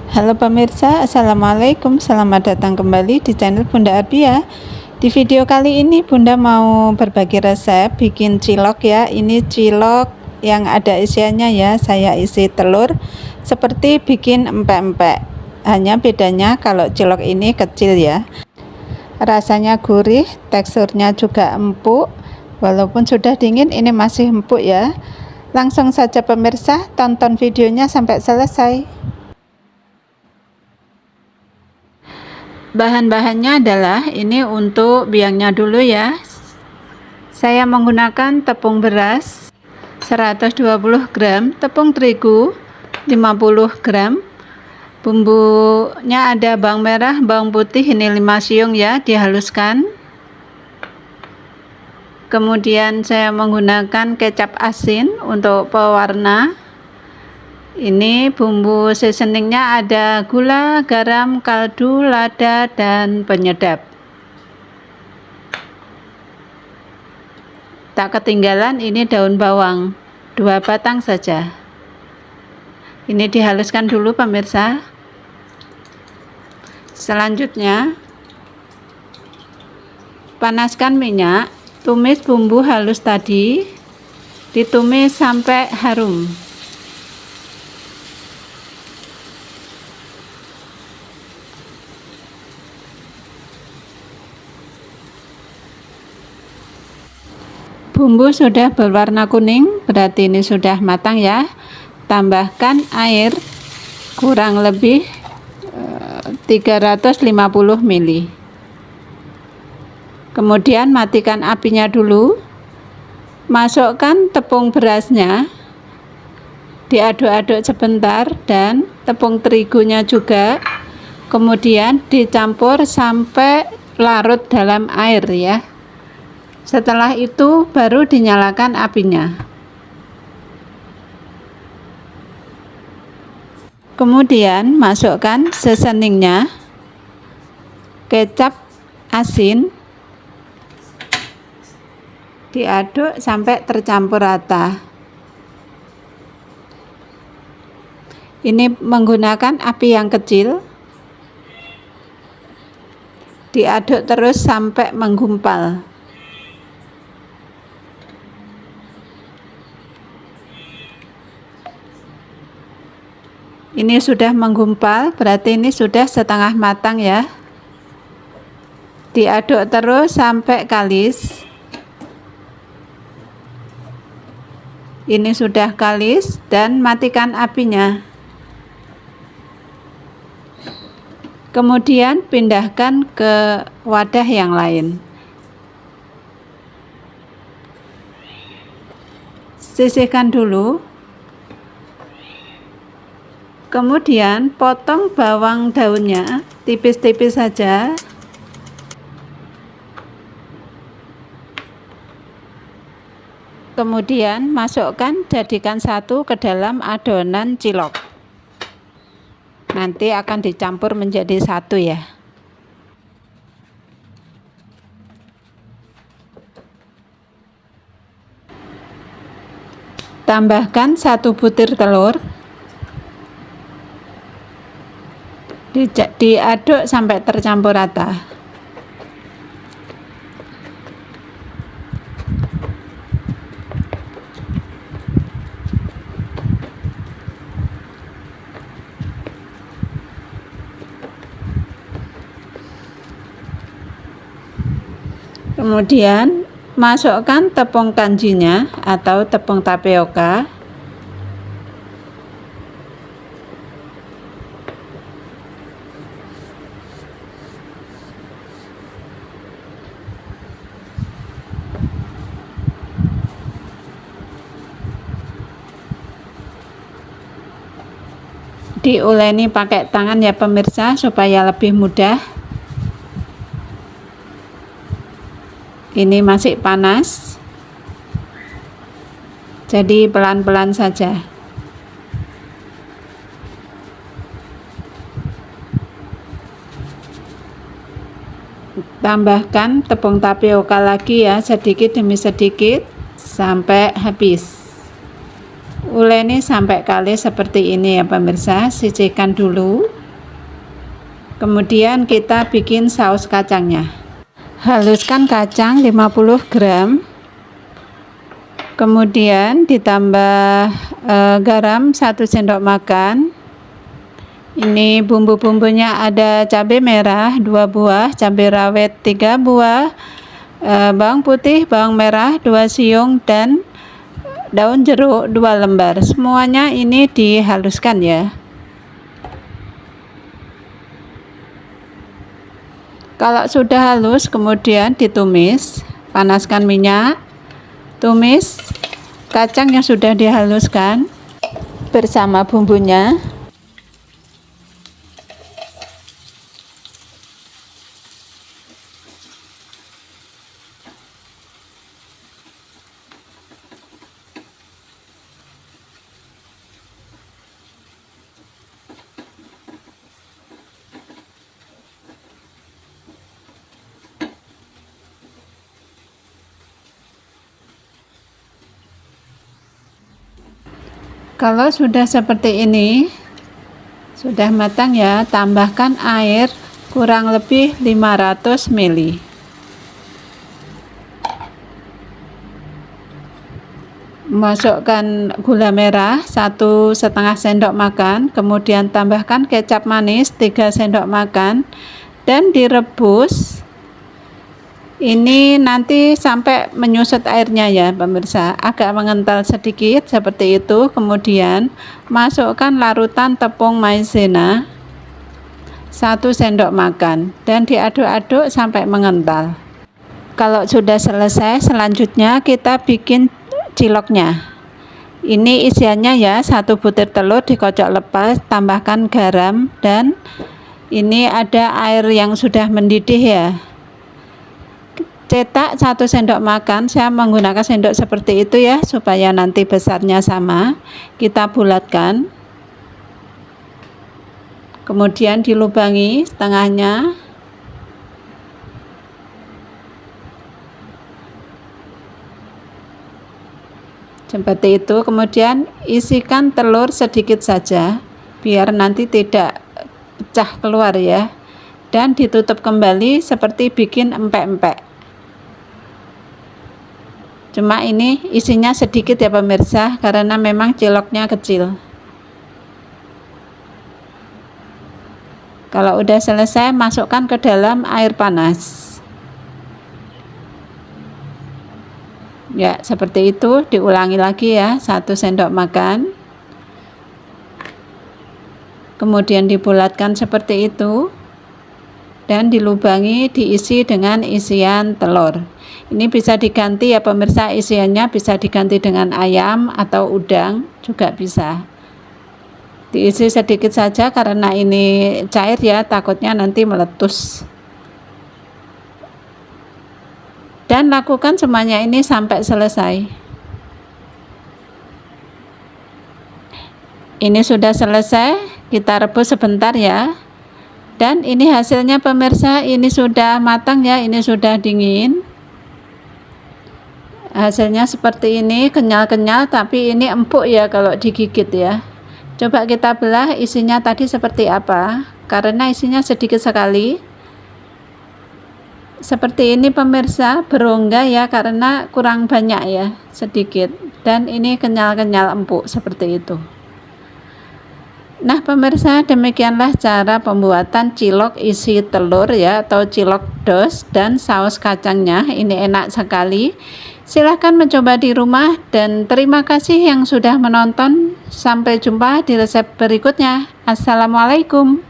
Halo pemirsa, Assalamualaikum. Selamat datang kembali di channel Bunda Arbia. Di video kali ini Bunda mau berbagi resep bikin cilok ya. Ini cilok yang ada isiannya ya. Saya isi telur seperti bikin empek-empek. Hanya bedanya kalau cilok ini kecil ya. Rasanya gurih, teksturnya juga empuk. Walaupun sudah dingin, ini masih empuk ya. Langsung saja pemirsa, tonton videonya sampai selesai. Bahan-bahannya adalah ini untuk biangnya dulu ya. Saya menggunakan tepung beras 120 gram, tepung terigu 50 gram. Bumbunya ada bawang merah, bawang putih, ini 5 siung ya, dihaluskan. Kemudian saya menggunakan kecap asin untuk pewarna. Ini bumbu seasoningnya ada gula, garam, kaldu, lada, dan penyedap. Tak ketinggalan ini daun bawang 2 batang saja. Ini dihaluskan dulu pemirsa. Selanjutnya panaskan minyak, tumis bumbu halus tadi, ditumis sampai harum. Bumbu sudah berwarna kuning, berarti ini sudah matang ya. Tambahkan air kurang lebih 350 ml. Kemudian matikan apinya dulu. Masukkan tepung berasnya. Diaduk-aduk sebentar dan tepung terigunya juga. Kemudian dicampur sampai larut dalam air ya. Setelah itu baru dinyalakan apinya. Kemudian masukkan seasoningnya, kecap asin, diaduk sampai tercampur rata. Ini menggunakan api yang kecil, diaduk terus sampai menggumpal. Ini sudah menggumpal, berarti ini sudah setengah matang ya. Diaduk terus sampai kalis. Ini sudah kalis dan matikan apinya. Kemudian pindahkan ke wadah yang lain. Sisihkan dulu. Kemudian potong bawang daunnya tipis-tipis saja. Kemudian masukkan, jadikan satu ke dalam adonan cilok. Nanti akan dicampur menjadi satu ya. Tambahkan 1 butir telur. Diaduk sampai tercampur rata. Kemudian masukkan tepung kanjinya atau tepung tapioka. Diuleni pakai tangan ya pemirsa supaya lebih mudah. Ini masih panas, jadi pelan-pelan saja. Tambahkan tepung tapioka lagi ya, sedikit demi sedikit sampai habis. Uleni sampai kalis seperti ini ya pemirsa. Sisihkan dulu. Kemudian kita bikin saus kacangnya. Haluskan kacang 50 gram. Kemudian ditambah garam 1 sendok makan. Ini bumbu-bumbunya ada cabai merah 2 buah, cabai rawit 3 buah, bawang putih, bawang merah 2 siung, dan daun jeruk 2 lembar. Semuanya ini dihaluskan ya. Kalau sudah halus kemudian ditumis, panaskan minyak, tumis kacang yang sudah dihaluskan bersama bumbunya. Kalau sudah seperti ini, sudah matang ya, tambahkan air kurang lebih 500 ml. Masukkan gula merah 1,5 sendok makan, kemudian tambahkan kecap manis 3 sendok makan, dan direbus. Ini nanti sampai menyusut airnya ya pemirsa, agak mengental sedikit seperti itu. Kemudian masukkan larutan tepung maizena 1 sendok makan dan diaduk-aduk sampai mengental. Kalau sudah selesai, selanjutnya kita bikin ciloknya. Ini isiannya ya, 1 butir telur dikocok lepas, tambahkan garam, dan ini ada air yang sudah mendidih ya. Cetak 1 sendok makan, saya menggunakan sendok seperti itu ya, supaya nanti besarnya sama. Kita bulatkan, kemudian dilubangi setengahnya. Seperti itu, kemudian isikan telur sedikit saja, biar nanti tidak pecah keluar ya. Dan ditutup kembali seperti bikin empek-empek. Cuma ini isinya sedikit ya pemirsa, karena memang ciloknya kecil. Kalau udah selesai, masukkan ke dalam air panas. Ya, seperti itu, diulangi lagi ya, 1 sendok makan. Kemudian dibulatkan seperti itu. Dan dilubangi, diisi dengan isian telur. Ini bisa diganti ya pemirsa, isiannya bisa diganti dengan ayam atau udang juga bisa. Diisi sedikit saja karena ini cair ya, takutnya nanti meletus. Dan lakukan semuanya ini sampai selesai. Ini sudah selesai, kita rebus sebentar ya. Dan ini hasilnya pemirsa, ini sudah matang ya, ini sudah dingin. Hasilnya seperti ini, kenyal-kenyal, tapi ini empuk ya kalau digigit ya. Coba kita belah isinya tadi seperti apa, karena isinya sedikit sekali. Seperti ini pemirsa, berongga ya, karena kurang banyak ya, sedikit. Dan ini kenyal-kenyal empuk seperti itu. Nah pemirsa, demikianlah cara pembuatan cilok isi telur ya, atau cilok dos dan saus kacangnya. Ini enak sekali. Silahkan mencoba di rumah, dan terima kasih yang sudah menonton. Sampai jumpa di resep berikutnya. Assalamualaikum.